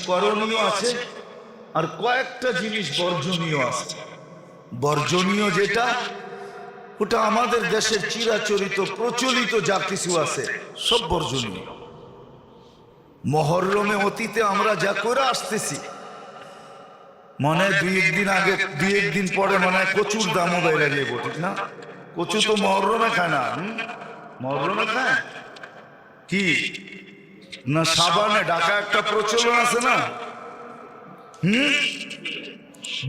করণীয় আছে আর কয়েকটা জিনিস বর্জনীয় আছে। বর্জনীয় যেটা, ওটা আমাদের দেশের চিরাচরিত প্রচলিত যা কিছু আছে সব বর্জনীয়। মহরমে অতীতে আমরা যা করে আসতেছি, মনে দুই একদিন আগে, দুই একদিন পরে মনে হয় কচুর দামও বেড়ে যাবে, ঠিক না? কচু তো মহরমে খায় না, মহরমে খায় কি না সাবানে ঢাকা একটা প্রচলন আছে না,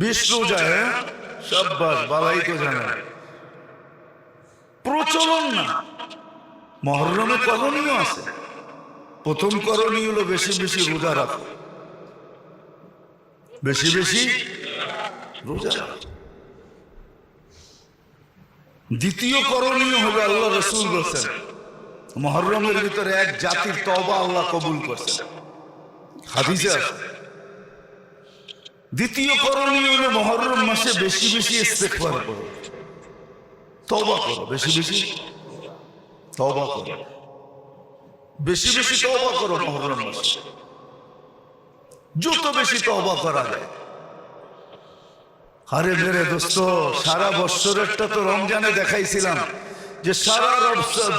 বিষ্ণু যায়, সব বালাই তো জানে, প্রচলন না। মহরমে করণীয় আছে। প্রথম করণীয় হলো বেশি বেশি রোজা রাখো, বেশি বেশি রোজা রাখো। দ্বিতীয় করণীয় হলো আল্লাহ রাসূল বলেছেন মুহররমের ভিতরে এক জাতির তওবা আল্লাহ কবুল করছেন, হাদিসে আছে। দ্বিতীয় করণীয় হলো মুহররম মাসে বেশি বেশি ইস্তেগফার করো, তওবা করো, বেশি বেশি তওবা করো, বেশি বেশি তওবা করো। মুহররম মাসে যত বেশি তওবা করা যায়। আরে মেরে দোস্ত, সারা বৎসরেরটা তো রমজানে দেখাইছিলাম যে সারা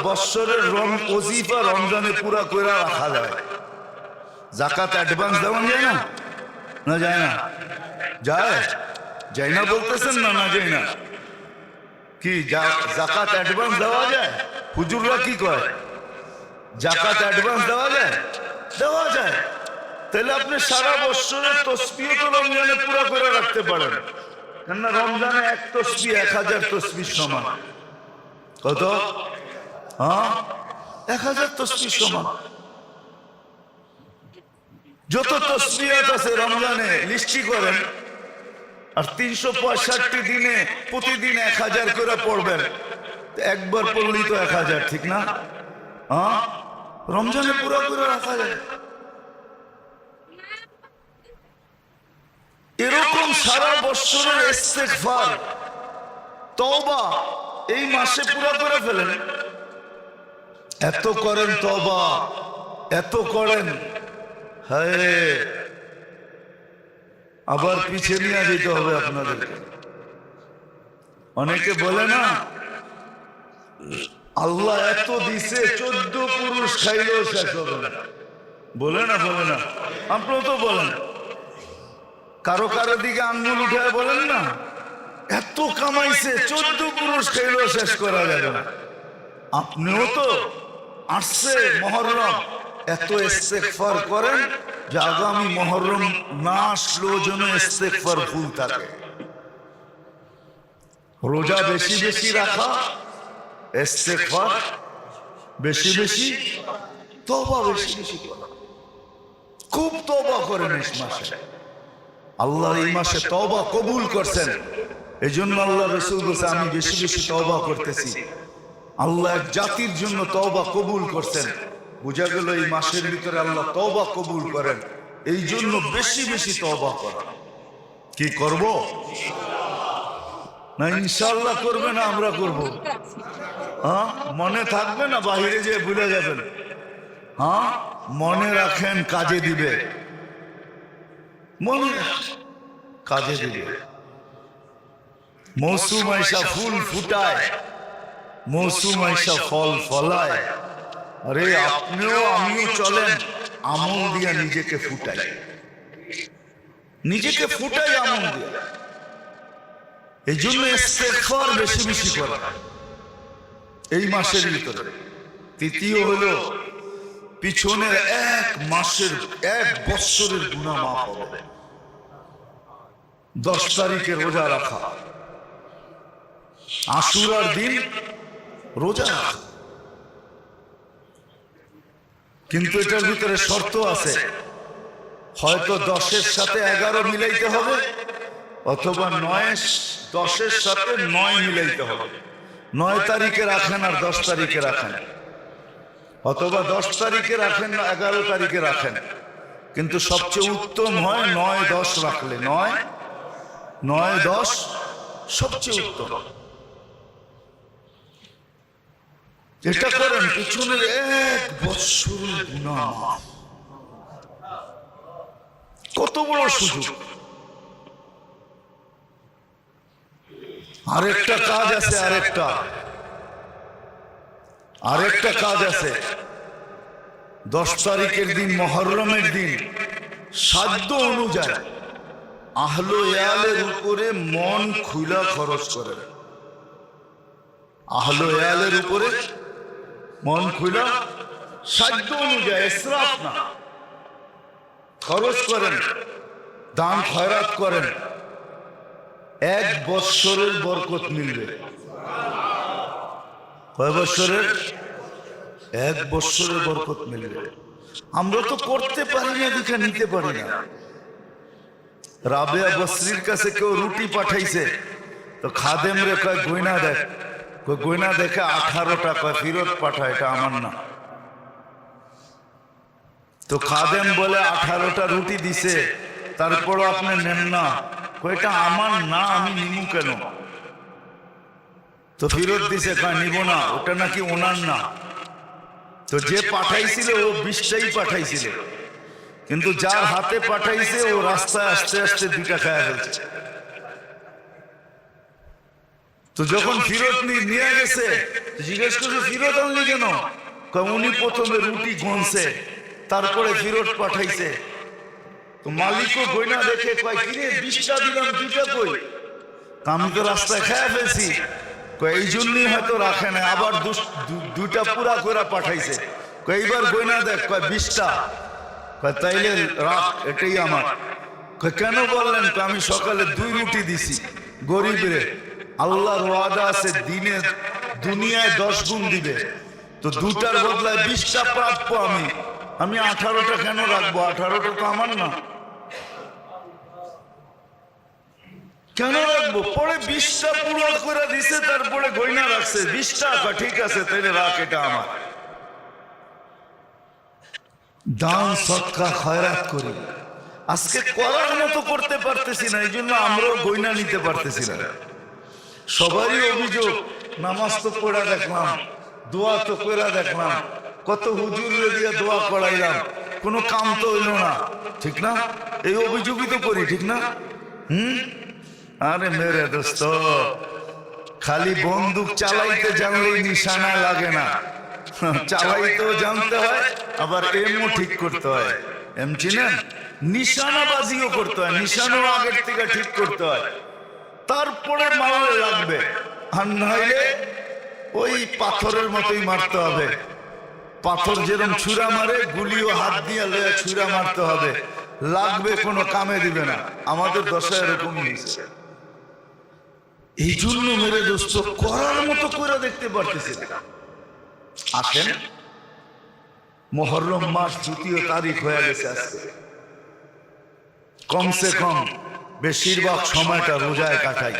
বৎসরের ওজিফা রমজানে পুরা করে রাখা যায়। যাকাত অ্যাডভান্স দেওয়া যায় না? না যায় না? যায়? যায় না বলতেছেন না? না যায় না? কি যাকাত অ্যাডভান্স দেওয়া যায়? হুজুররা কি কয় যাকাত অ্যাডভান্স দেওয়া যায়? দেওয়া যায়। তাহলে আপনি সারা বৎসরের তসবিহ তো রমজানে পুরা করে রাখতে পারেন। কেননা রমজানে এক তসবিহ 1000 তসবিহ সমান। কত? হ্যাঁ, 1000 তসবিহ সমান। যত তসবিহ আছে রমজানে লিস্টি করেন, আর 365 দিনে প্রতিদিন 1000 করে পড়বেন, একবার পড়লেই তো 1000, ঠিক না? হ্যাঁ, রমজানে পুরা করে রাখা যায়। এরকম সারা বৎসরের ইস্তেগফার তওবা এই মাসে পুরো করে ফেলেন। এত করেন তওবা, এত করেন, হায় আবার পিছিয়ে নিয়ে যেতে হবে আপনাদেরকে। অনেকে বলে না আল্লাহ এত দিছে 14 পুরুষ খাইলেও শেষ হবে না, বলে না? বলে না? আপনিও তো বলেন, কারো কারো দিকে আঙ্গুল উঠে বলেন না এত কামাইছে 14 পুরুষ খাইলেও শেষ করা যাবে না। আপনিও তো আসছে মুহররম, এত ইস্তেগফার করেন যে আগামী মুহররম না আসলেও যেন ইস্তেগফার ফুল থাকে। রোজা বেশি বেশি রাখা, ইস্তেগফার বেশি বেশি, তওবা বেশি বেশি করা। খুব তওবা করেন এই মাসে। আল্লাহ এই মাসে তওবা কবুল করছেন, এই জন্য আল্লাহ রাসূল বলেছে আমি বেশি বেশি তওবা করতেছি। আল্লাহ এক জাতির জন্য তওবা কবুল করছেন। বোঝা গেল এই মাসের ভিতরে আল্লাহ তওবা কবুল করেন, এই জন্য বেশি বেশি তওবা করা। কি করব না? ইনশাআল্লাহ করবে না? আমরা করব। হ্যাঁ, মনে থাকবে না? বাইরে যেয়ে ভুলে যাবেন? হ্যাঁ, মনে রাখেন, কাজে দিবে। মনে কাজে দিবে। মৌসুম আইসা ফুল ফুটায়, মৌসুম আইসা ফল ফলায়। আরে আপনিও আমিও চলেন আমল দিয়া নিজেকে ফুটাই, নিজেকে ফুটাই আমল দিয়া। এই জন্য ইস্তেগফার বেশি বেশি করা এই মাসের ভিতরে। তৃতীয় হলো পিছনের 1 মাসের 1 বৎসরের গুনাহ মাফ হবে। 10 তারিখে রোজা রাখা, আশুরার দিন রোজা রাখা, কিন্তু এটার ভিতরে শর্ত আছে। হয়তো 10-এর সাথে 11 মিলাইতে হবে, অথবা 10-এর সাথে 9 মিলাইতে হবে। 9 তারিখে রাখেন আর 10 তারিখে রাখেন, অথবা 10 তারিখে রাখেন না 11 তারিখে রাখেন। কিন্তু সবচেয়ে উত্তম হয় 9-10 রাখলে। 9-10 সবচেয়ে উত্তম। এটা করেন, পিছনের 1 বৎসরের গুনাহ মাফ। বড় সুযোগ। আরেকটা কাজ আছে, আরেকটা কাজ আছে। 10 তারিখের দিন, মুহররমের দিন, সাধ্য অনুযায়ী আহলে ইয়ালের উপরে মন খুলা খরচ করেন। আহলে ইয়ালের উপরে মন খুলা, সাধ্য অনুযায়ী, ইসরাফ না, খরচ করেন, দান খয়রাত করেন। 1 বছরের বরকত মিলবে। কয় বছরের? 1 বছরের বরকত মিলবে। আমরা তো করতে পারি না, দেখে নিতে পারি না। রাবেয়া বসরির কাছে কেউ রুটি পাঠাইছে, তো খাদেম রে কয় গয়না দেখ, গয়না দেখে 18টা, কয় ফিরত পাঠা, এটা আমার না। তো খাদেম বলে 18টা রুটি দিছে, তারপরও আপনি নেন না, কয় এটা আমার না, আমি নিমু কেন? তো ফিরত দিছে, কয় নিব না, ওটা নাকি ওনার না। তো যে পাঠাইছিল ও 20টাই পাঠাইছিল, কিন্তু যার হাতে পাঠাইছে ও রাস্তায় আস্তে আস্তে 2টা খায় ফেলছে। তো যখন ফিরত নিয়ে গেছে, জিজ্ঞেস করছে ফিরত আনলি কেন? উনি প্রথমে রুটি গনছে, তারপরে ফিরত পাঠাইছে। তো মালিকও গয়না দেখে কয় কিরে 20টা দিলাম, 2টা কই? আমি তো রাস্তায় খায় ফেলছি। এই জন্যই হয়তো রাখে না, আবার 2টা পুরা করে পাঠাইছে। এইবার গয়না দেখ, কয় 20টা। তাইলে রাখ, এটাই আমার। কেন বললেন? আমি সকালে 2 রুটি দিছি গরিবরে, আল্লাহর ওয়াদা আছে দিনে দুনিয়ায় 10 গুণ দিবে, তো 2টার বদলায় 20টা প্রাপ্য আমি 18টা কেন রাখবো? 18টা তো আমার না, কেন রাখবো? পরে 20টা পুরো করে দিছে, তারপরে গয়না রাখছে 20টা। ঠিক আছে, তাইলে রাখ, এটা আমার। দান সদকা খয়রাত করি, আজকে করার মতো করতে পারতেছি না, এই জন্য আমরাও গয়না নিতে পারতেছি না। সবারই অভিযোগ, নামাজ তো পড়া দেখলাম, দোয়া তো কইরা দেখলাম, কত হুজুরে দিয়ে দোয়া করাইলাম, কোনো কাম তো হইল না, ঠিক না? এই অভিযোগই তো করি, ঠিক না? আরে মেরে দোস্ত, খালি বন্দুক চালাইতে জানলেই নিশানা লাগে না, চালাইতেও জানতে হয়, আবার এমও ঠিক করতে হয়। এম চিনেন? নিশানাবাজিও করতে হয়, নিশানাও আগের থেকে ঠিক করতে হয়, তারপরে মারলে লাগবে। আর নাইলে ওই পাথরের মতোই মারতে হবে। পাথর যেরকম ছুরা মারে, গুলিও হাত দিয়ে লয়ে ছুরা মারতে হবে, লাগবে, কোনো কামে দিবে না। আমাদের দশা এরকমই হয়েছে। এই জন্য মেরে দোস্ত করার মতো করে দেখতে পারতেছি না। আসেন, মুহররম মাস 2 তারিখ হয়ে গেছে আজকে। কমসে কম বেশিরভাগ সময়টা রোজায় কাটাই,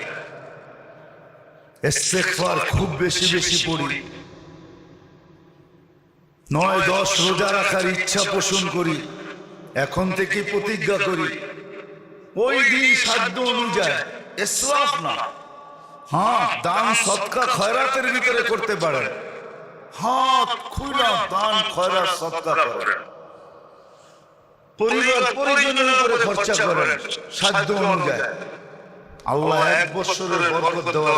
ইস্তেগফার খুব বেশি বেশি পড়ি, 9-10 রোজা রাখার ইচ্ছা পোষণ করি, এখন থেকে প্রতিজ্ঞা করি। ওই দিন সাধ্য অনুযায়ী, ইসরাফ না। হ্যাঁ, দান সদকা খয়রাতের ভিতরে করতে পারেন, হাত খুলা দান খয়রাত সদকা করেন, পরিবার পরিজনের উপরে খরচা করেন সাধ্য অনুযায়ী। আল্লাহ 1 বছরের বরকত দেওয়া